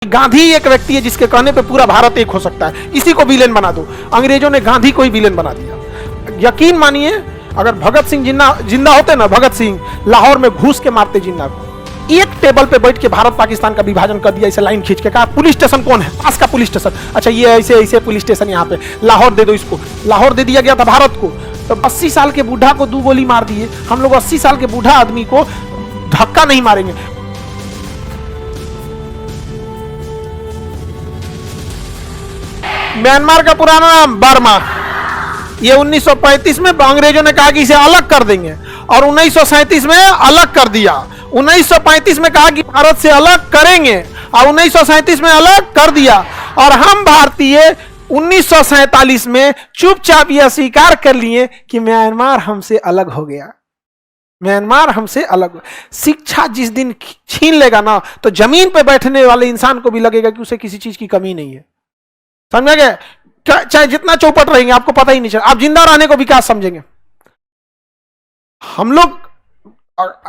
गांधी एक व्यक्ति है जिसके कहने पे पूरा भारत एक हो सकता है। इसी को विलेन बना दो। अंग्रेजों ने गांधी को ही विलेन बना दिया। यकीन मानिए, अगर भगत सिंह जिंदा होते ना, भगत सिंह लाहौर में घुस के मारते जिन्ना को। एक टेबल पे बैठ के भारत पाकिस्तान का विभाजन कर दिया, इसे लाइन खींच के कहा पुलिस स्टेशन कौन है, पास का पुलिस स्टेशन, अच्छा ये ऐसे ऐसे पुलिस स्टेशन यहाँ पे, लाहौर दे दो इसको। लाहौर दे दिया गया था भारत को। तो 80 साल के बूढ़ा को 2 गोली मार दिए। हम लोग 80 साल के बूढ़ा आदमी को धक्का नहीं मारेंगे। म्यांमार का पुराना नाम बर्मा, ये 1935 में अंग्रेजों ने कहा कि इसे अलग कर देंगे और 1937 में अलग कर दिया। 1935 में कहा कि भारत से अलग करेंगे और 1937 में अलग कर दिया। और हम भारतीय 1947 में चुपचाप यह स्वीकार कर लिए कि म्यांमार हमसे अलग हो गया। म्यांमार हमसे अलग। शिक्षा जिस दिन छीन लेगा ना, तो जमीन पे बैठने वाले इंसान को भी लगेगा कि उसे किसी चीज की कमी नहीं है। समझ गए? चाहे जितना चौपट रहेंगे आपको पता ही नहीं चलेगा। आप जिंदा रहने को विकास समझेंगे। हम लोग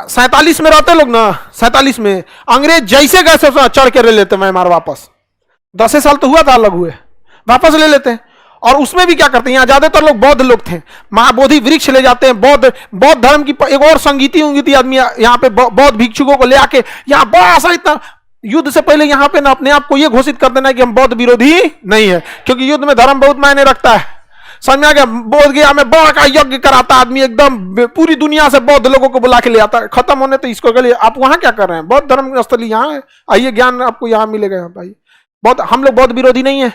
47 में रहते लोग ना, 47 में अंग्रेज जैसे गए चढ़ के ले लेते म्यांमार वापस। 10 साल तो हुआ था अलग हुए, वापस ले लेते हैं। और उसमें भी क्या करते हैं, यहाँ ज्यादातर लोग बौद्ध लोग थे, महाबोधि वृक्ष ले जाते हैं। बौद्ध धर्म की एक और संगीती आदमी यहाँ पे बौद्ध भिक्षुकों को ले आके यहाँ बड़ा सा, इतना युद्ध से पहले यहाँ पे ना अपने आप को ये घोषित कर देना है कि हम बौद्ध विरोधी नहीं है, क्योंकि युद्ध में धर्म बहुत मायने रखता है। समझ में आ गया? बोध गया में बड़ा का यज्ञ कराता आदमी, एकदम पूरी दुनिया से बौद्ध लोगों को बुला के ले आता है। खत्म होने तो इसको के लिए आप वहां क्या कर रहे हैं? बौद्ध धर्म स्थली यहाँ है, आइए ज्ञान आपको यहाँ मिलेगा। यहाँ भाई बौद्ध, हम लोग बौद्ध विरोधी नहीं है।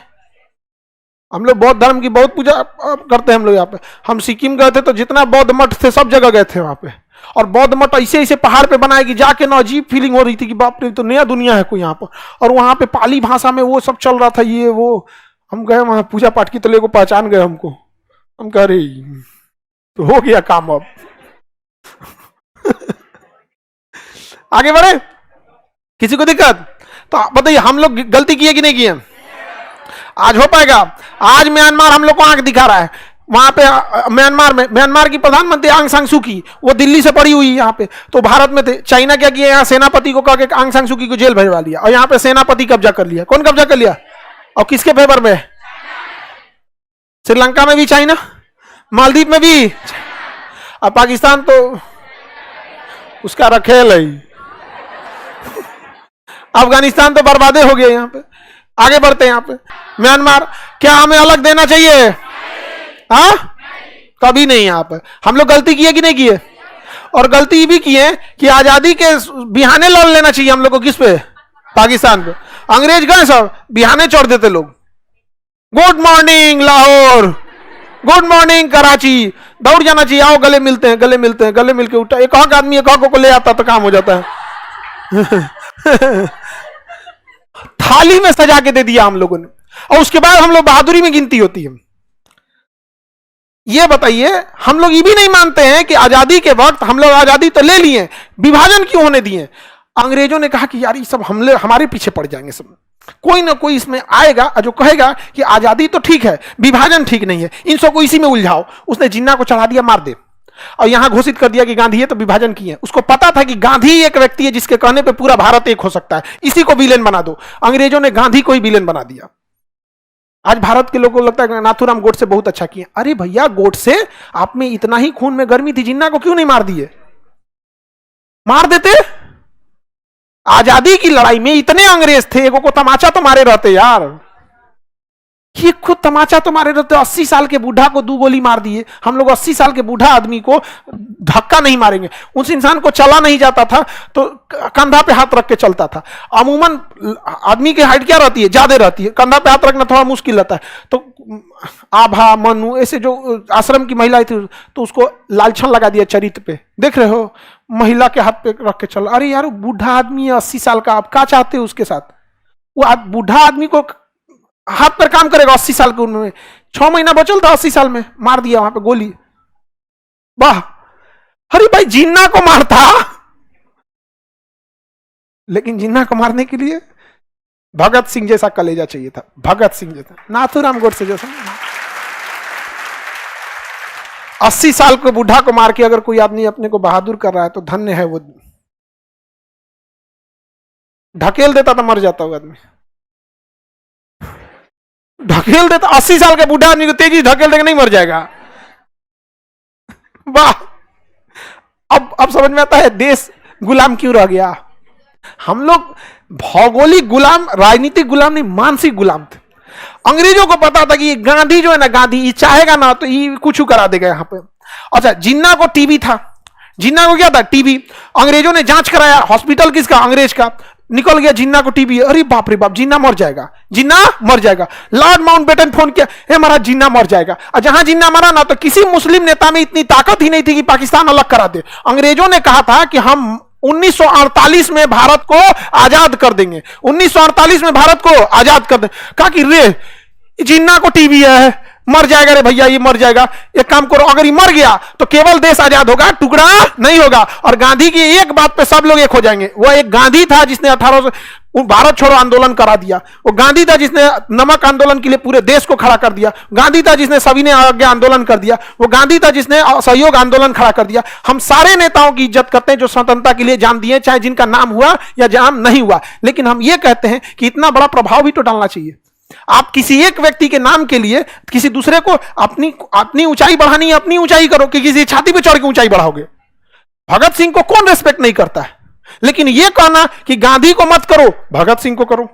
हम लोग बौद्ध धर्म की बहुत पूजा करते हैं। हम लोग यहाँ पे, हम सिक्किम गए थे तो जितना बौद्ध मठ थे सब जगह गए थे वहां पे। और बौद्ध मठ ऐसे ऐसे पहाड़ पे बनाए कि जाके ना अजीब फीलिंग हो रही थी कि बाप रे, तो नया दुनिया है कोई यहाँ पर। और वहां पे पाली भाषा में वो सब चल रहा था, ये वो। हम गए वहां पूजा पाठ की, तो लोगों को पहचान गए हमको। हम कह रहे तो हो गया काम अब। आगे बढ़े, किसी को दिक्कत? तो बताइए हम लोग गलती किए कि नहीं किए? आज हो पाएगा? आज म्यांमार हम लोग को आंख दिखा रहा है। वहां पे म्यांमार की प्रधानमंत्री आंग सांग सू की, वो दिल्ली से पड़ी हुई यहाँ पे, तो भारत में थे। चाइना क्या किया, यहाँ सेनापति को कह के आंग सांग सू की को जेल भेजवा लिया और यहाँ पे सेनापति कब्जा कर लिया। कौन कब्जा कर लिया और किसके फेवर में? श्रीलंका में भी चाइना, मालदीव में भी, और पाकिस्तान तो उसका रखेल है। अफगानिस्तान तो बर्बादे हो गए। यहाँ पे आगे बढ़ते हैं। यहाँ पे म्यांमार, क्या हमें अलग देना चाहिए? हाँ, कभी नहीं। यहाँ पे हम लोग गलती किए कि नहीं किए? और गलती भी किए कि आजादी के बिहाने लड़ लेना चाहिए हम लोग को। किस पे? पाकिस्तान पे। अंग्रेज गए सब बिहाने चढ़ देते लोग। Good morning Lahore, good morning Karachi, दौड़ जाना चाहिए, आओ गले मिलते हैं, गले मिलते हैं। गले मिलके उठा, एक हक आदमी एक हक को ले आता तो काम हो जाता है। थाली में सजा के दे दिया हम लोगों ने, और उसके बाद हम लोग बहादुरी में गिनती होती है। ये बताइए, हम लोग ये भी नहीं मानते हैं कि आजादी के वक्त हम लोग आजादी तो ले लिए, विभाजन क्यों होने दिए? अंग्रेजों ने कहा कि यार ये सब हमले हमारे पीछे पड़ जाएंगे सब। कोई ना कोई इसमें आएगा जो कहेगा कि आजादी तो ठीक है, विभाजन ठीक नहीं है, इन सबको इसी में उलझाओ। उसने जिन्ना को चढ़ा दिया, मार दे, और यहां घोषित कर दिया कि गांधी है तो विभाजन किए। उसको पता था कि गांधी एक व्यक्ति है जिसके कहने पे पूरा भारत एक हो सकता है। इसी को विलेन बना दो। अंग्रेजों ने गांधी को ही विलेन बना दिया। आज भारत के लोगों को लगता है कि नाथूराम गोडसे बहुत अच्छा किए। अरे भैया, गोडसे आप में इतना ही खून में गर्मी थी, जिन्ना को क्यों नहीं मार दिए? मार देते। आजादी की लड़ाई में इतने अंग्रेज थे, एगो को तमाचा तो मारे रहते यार। ये खुद तमाचा तो मारे रहते। 80 साल के बूढ़ा को 2 गोली मार दिए। हम लोग 80 साल के बूढ़ा आदमी को धक्का नहीं मारेंगे। उस इंसान को चला नहीं जाता था तो कंधा पे हाथ रख के चलता था। अमूमन आदमी की हाइट क्या रहती है? ज्यादा रहती है, कंधा पे हाथ रखना थोड़ा मुश्किल रहता है। तो आभा, मनु, ऐसे जो आश्रम की महिला थी, तो उसको लालछन लगा दिया चरित्र पे। देख रहे हो, महिला के हाथ पे रख के चल। अरे यार, बूढ़ा आदमी है 80 साल का, आप क्या चाहते हो उसके साथ? वो बूढ़ा आदमी को हाथ पर काम करेगा 80 साल की उम्र में। 6 महीना बचल था 80 साल में, मार दिया वहां पे गोली। वाह! अरे भाई, जिन्ना को मारता, लेकिन जिन्ना को मारने के लिए भगत सिंह जैसा कलेजा चाहिए था। भगत सिंह जैसा, नाथूराम गोडसे जैसा। 80 साल के बूढ़ा को मार के अगर कोई आदमी अपने को बहादुर कर रहा है तो धन्य है वो। ढकेल देता तो मर जाता वो आदमी। ढकेल देता, 80 साल के बूढ़ा आदमी को तेजी ढकेल देगा, नहीं मर जाएगा। वाह, अब समझ में आता है देश गुलाम क्यों रह गया। हम लोग भौगोलिक गुलाम, राजनीतिक गुलाम नहीं, मानसिक गुलाम थे। अंग्रेजों को पता था कि ये गांधी जो है ना, गांधी ये चाहेगा ना तो ये कुछ करा देगा यहां पे। अच्छा, जिन्ना को टीबी था, जिन्ना को क्या था, टीबी। अंग्रेजों ने जांच कराया, हॉस्पिटल किसका, अंग्रेज का, निकल गया जिन्ना को टीबी। अरे बाप रे बाप, जिन्ना मर जाएगा, जिन्ना मर जाएगा। लॉर्ड माउंटबेटन फोन किया, हे महाराज जिन्ना मर जाएगा। और जहां जिन्ना मरा ना, तो किसी मुस्लिम नेता में इतनी ताकत ही नहीं थी कि पाकिस्तान अलग करा दे। अंग्रेजों ने कहा था कि हम 1948 में भारत को आजाद कर देंगे, 1948 में भारत को आजाद कर देंगे। कहा कि रे जिन्ना को टीबी है, मर जाएगा रे भैया, ये मर जाएगा। एक काम करो, अगर ये मर गया तो केवल देश आजाद होगा, टुकड़ा नहीं होगा। और गांधी की एक बात पे सब लोग एक हो जाएंगे। वो एक गांधी था जिसने 1800 भारत छोड़ो आंदोलन करा दिया। वो गांधी था जिसने नमक आंदोलन के लिए पूरे देश को खड़ा कर दिया। गांधी था जिसने सविनय अवज्ञा आंदोलन कर दिया। वो गांधी था जिसने असहयोग आंदोलन खड़ा कर दिया। हम सारे नेताओं की इज्जत करते हैं जो स्वतंत्रता के लिए जान दिए, चाहे जिनका नाम हुआ या जान नहीं हुआ। लेकिन हम ये कहते हैं कि इतना बड़ा प्रभाव भी तो डालना चाहिए। आप किसी एक व्यक्ति के नाम के लिए किसी दूसरे को अपनी ऊंचाई बढ़ानी है, अपनी ऊंचाई करो, कि किसी छाती पे चढ़ के ऊंचाई बढ़ाओगे। भगत सिंह को कौन रेस्पेक्ट नहीं करता है, लेकिन यह कहना कि गांधी को मत करो, भगत सिंह को करो।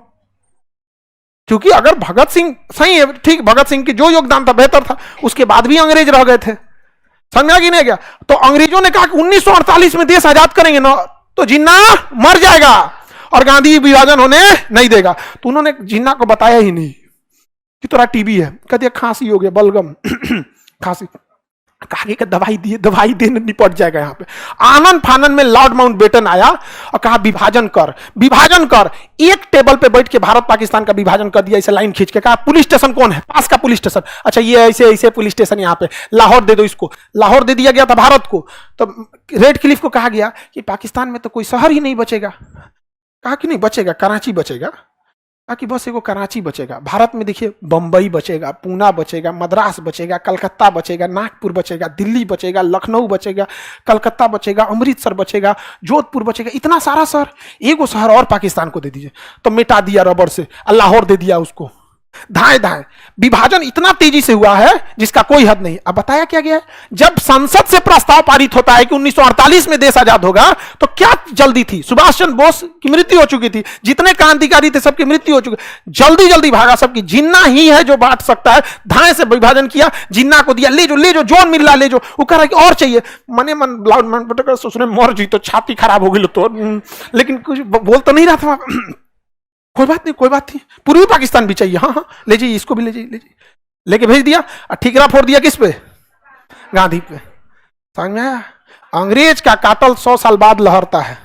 क्योंकि अगर भगत सिंह सही है, ठीक, भगत सिंह की जो योगदान था बेहतर था, उसके बाद भी अंग्रेज रह गए थे। समझा कि नहीं गया? तो अंग्रेजों ने कहा कि 1948 में देश आजाद करेंगे ना, तो जिन्ना मर जाएगा और गांधी विभाजन होने नहीं देगा। तो उन्होंने जिन्ना को बताया ही नहीं कि तोरा टीबी है। कह दिया खांसी हो गया, बलगम खांसी। कहा कि दवाई दिए, दवाई देने निपट जाएगा। यहाँ पे आनंद फानन में लॉर्ड माउंटबेटन आया और कहा विभाजन कर, विभाजन कर। एक टेबल पे बैठ के भारत पाकिस्तान का विभाजन कर दिया, इसे लाइन खींच के। कहा पुलिस स्टेशन कौन है, पास का पुलिस स्टेशन। अच्छा ये ऐसे ऐसे पुलिस स्टेशन यहाँ पे, लाहौर दे दो इसको। लाहौर दे दिया गया था भारत को। तो रेड क्लिफ को कहा गया कि पाकिस्तान में तो कोई शहर ही नहीं बचेगा। कहा कि नहीं बचेगा, कराची बचेगा। कहा कि बस एगो कराची बचेगा। भारत में देखिए बंबई बचेगा, पूना बचेगा, मद्रास बचेगा, कलकत्ता बचेगा, नागपुर बचेगा, दिल्ली बचेगा, लखनऊ बचेगा, कलकत्ता बचेगा, अमृतसर बचेगा, जोधपुर बचेगा। इतना सारा शहर, एगो शहर और पाकिस्तान को दे दीजिए। तो मिटा दिया रबड़ से, लाहौर दे दिया उसको। धाए धाए विभाजन इतना तेजी से हुआ है जिसका कोई हद नहीं। अब बताया क्या गया है, जब संसद से प्रस्ताव पारित होता है कि 1948 में देश आजाद होगा, तो क्या जल्दी थी। सुभाष चंद्र बोस की मृत्यु हो चुकी थी, जितने क्रांतिकारी थे सबकी मृत्यु हो चुकी, जल्दी जल्दी भागा सबकी। जिन्ना ही है जो बांट सकता है, धाए से विभाजन किया, जिन्ना को दिया, ले जो जोन मिल रहा ले जो। वो कह रहा कि और चाहिए, मने मन लाउड मन सोचने मर जी तो छाती खराब हो गई तो, लेकिन कुछ बोल तो नहीं रहा था। कोई बात नहीं, कोई बात नहीं, पूर्वी पाकिस्तान भी चाहिए। हाँ हाँ ले जाइए, इसको भी ले जाइए, लेके भेज दिया। ठीकरा फोड़ दिया किस पे, गांधी पे। समझ में आया? अंग्रेज का कातल 100 साल बाद लहरता है।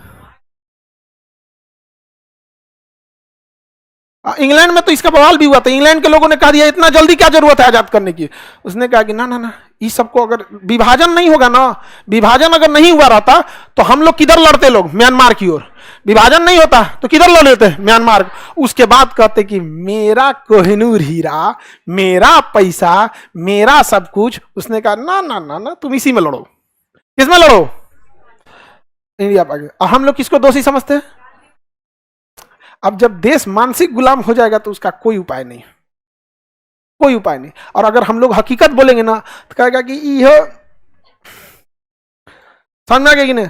इंग्लैंड में तो इसका बवाल भी हुआ था। इंग्लैंड के लोगों ने कहा दिया इतना जल्दी क्या जरूरत है आजाद करने की। उसने कहा कि ना ना ना, इस सबको अगर विभाजन नहीं होगा ना, विभाजन अगर नहीं हुआ रहता तो हम लोग किधर लड़ते, लोग म्यांमार की ओर। विभाजन नहीं होता तो किधर लड़ लेते, म्यांमार। उसके बाद कहते कि मेरा कोहिनूर हीरा, मेरा पैसा, मेरा सब कुछ। उसने कहा ना ना ना ना, तुम इसी में लड़ो। किसमें लड़ो, इंडिया पाकिस्तान। हम लोग किसको दोषी समझते हैं? अब जब देश मानसिक गुलाम हो जाएगा तो उसका कोई उपाय नहीं, कोई उपाय नहीं। और अगर हम लोग हकीकत बोलेंगे ना तो कहेगा कि यह समझ में आ गया कि नहीं।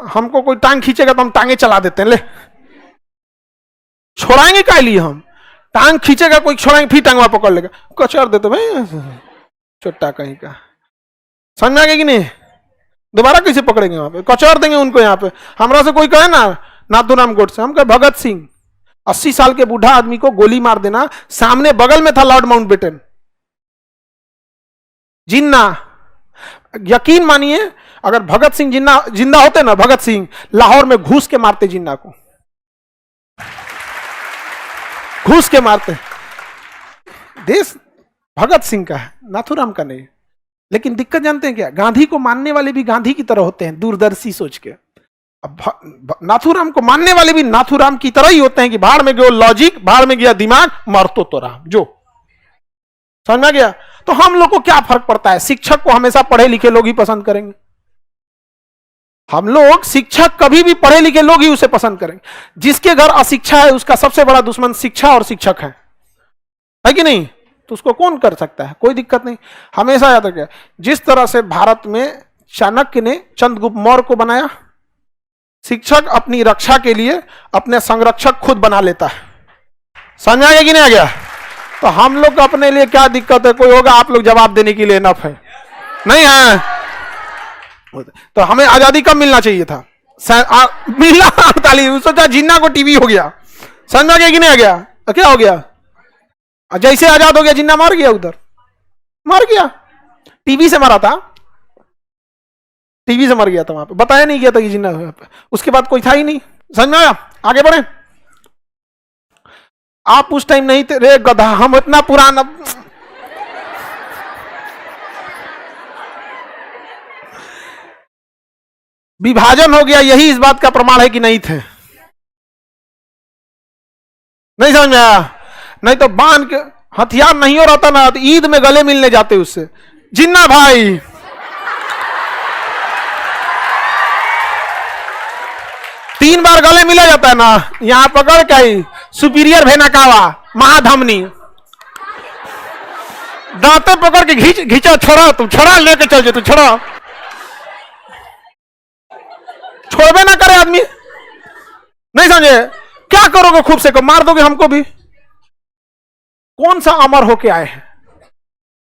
हमको कोई टांग खींचेगा तो हम टांगे चला देते हैं, ले छोड़ाएंगे क्या लिए हम। टांग खींचेगा कोई, छोड़ाएंगे, फिर टांगवा पकड़ लेगा, कचर देते भाई छोटा कहीं का। समझ में आ गया कि नहीं। दोबारा कैसे पकड़ेंगे, वहां पे कचर देंगे उनको। यहाँ पे हमरा से कोई कहे ना नाथूराम गोडसे, हम कहे भगत सिंह। 80 साल के बूढ़ा आदमी को गोली मार देना, सामने बगल में था लॉर्ड माउंटबेटन, जिन्ना। यकीन मानिए अगर भगत सिंह जिंदा होते ना, भगत सिंह लाहौर में घूस के मारते, जिन्ना को घूस के मारते। देश भगत सिंह का है, नाथूराम का नहीं। लेकिन दिक्कत जानते हैं क्या, गांधी को मानने वाले भी गांधी की तरह होते हैं, दूरदर्शी सोच के। अब नाथूराम को मानने वाले भी नाथूराम की तरह ही होते हैं कि भाड़ में गया लॉजिक, भाड़ में गया दिमाग, मरतो तो राम जो। समझ में गया? तो हम लोग को क्या फर्क पड़ता है, शिक्षक को हमेशा पढ़े लिखे लोग ही पसंद करेंगे। हम लोग शिक्षक कभी भी पढ़े लिखे लोग ही उसे पसंद करेंगे। जिसके घर अशिक्षा है उसका सबसे बड़ा दुश्मन शिक्षा और शिक्षक है। है कि नहीं? तो उसको कौन कर सकता है? कोई दिक्कत नहीं। हमेशा याद रखिए, जिस तरह से भारत में चाणक्य ने चंद्रगुप्त मौर्य को बनाया, शिक्षक अपनी रक्षा के लिए अपने संरक्षक खुद बना लेता है। समझ आ गया कि नहीं आ गया? तो हम लोग को अपने लिए क्या दिक्कत है? कोई होगा आप लोग जवाब देने के लिए इनफ है? नहीं है? तो हमें आजादी कब मिलना चाहिए था? मिला 48। सोचा जिन्ना को टीवी हो गया। समझ आ गया कि नहीं आ गया? क्या हो गया? जैसे आजाद हो गया जिन्ना मार गया, उधर मार गया, टीवी से मारा था, टीवी से मर गया था वहां पे, बताया नहीं गया था कि जिन्ना हुआ। उसके बाद कोई था ही नहीं। समझ में आया? आगे बढ़े। आप उस टाइम नहीं थे रे गधा, हम इतना पुराना। विभाजन हो गया, यही इस बात का प्रमाण है कि नहीं थे। नहीं समझ में आया? नहीं तो बांध के हथियार नहीं हो रहता ना, तो ईद में गले मिलने जाते उससे, जिन्ना भाई। तीन बार गले मिला जाता है ना, यहां पकड़ के आई सुपीरियर भेनाकावा महाधमनी, दांते पकड़ के घींचा, छोड़ा तुम, छोड़ा, लेके चल जे, तू छोड़ा, छोड़बे ना करे आदमी। नहीं समझे? क्या करोगे? खूब से को मार दोगे हमको भी। कौन सा अमर होके आए हैं?